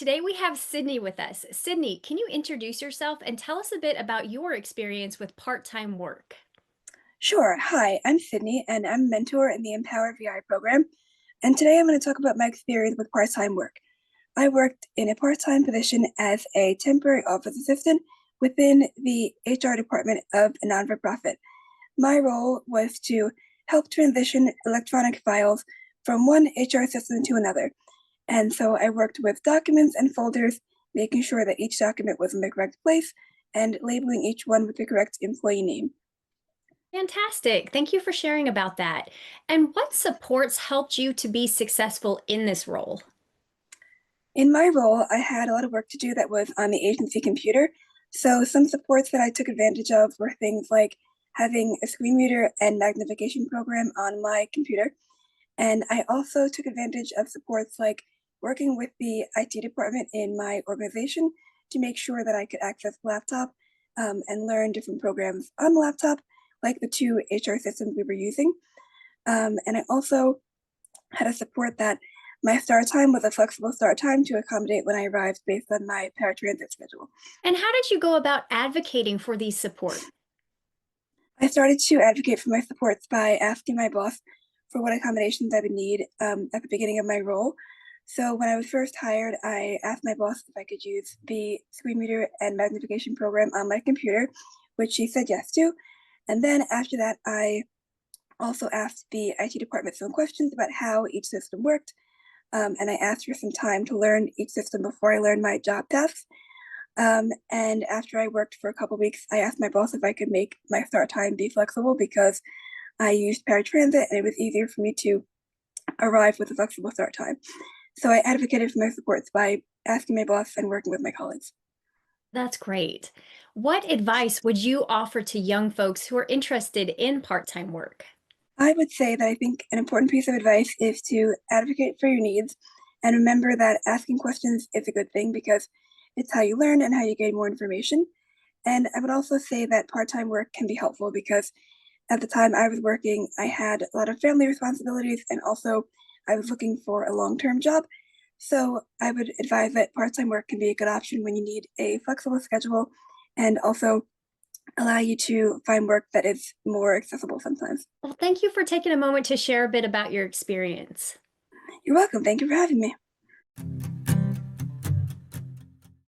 today we have Sydney with us. Sydney, can you introduce yourself and tell us a bit about your experience with part time work? Sure. Hi, I'm Sydney, and I'm a mentor in the Empower VI program. And today I'm going to talk about my experience with part time work. I worked in a part time position as a temporary office assistant within the HR department of a non for profit. My role was to help transition electronic files from one HR system to another. And so I worked with documents and folders, making sure that each document was in the correct place and labeling each one with the correct employee name. Fantastic. Thank you for sharing about that. And what supports helped you to be successful in this role? In my role, I had a lot of work to do that was on the agency computer. So some supports that I took advantage of were things like having a screen reader and magnification program on my computer. And I also took advantage of supports like working with the IT department in my organization to make sure that I could access the laptop and learn different programs on the laptop, like the two HR systems we were using. And I also had a support that my start time was a flexible start time to accommodate when I arrived based on my paratransit schedule. And how did you go about advocating for these support? I started to advocate for my supports by asking my boss for what accommodations I would need at the beginning of my role. So when I was first hired, I asked my boss if I could use the screen reader and magnification program on my computer, which she said yes to. And then after that, I also asked the IT department some questions about how each system worked, and I asked for some time to learn each system before I learned my job tasks. And after I worked for a couple weeks, I asked my boss if I could make my start time be flexible because I used paratransit and it was easier for me to arrive with a flexible start time. So I advocated for my supports by asking my boss and working with my colleagues. That's great. What advice would you offer to young folks who are interested in part time work? I would say that I think an important piece of advice is to advocate for your needs and remember that asking questions is a good thing because it's how you learn and how you gain more information. And I would also say that part time work can be helpful because at the time I was working, I had a lot of family responsibilities and also I was looking for a long term job. So I would advise that part time work can be a good option when you need a flexible schedule and also allow you to find work that is more accessible sometimes. Well, thank you for taking a moment to share a bit about your experience. You're welcome. Thank you for having me.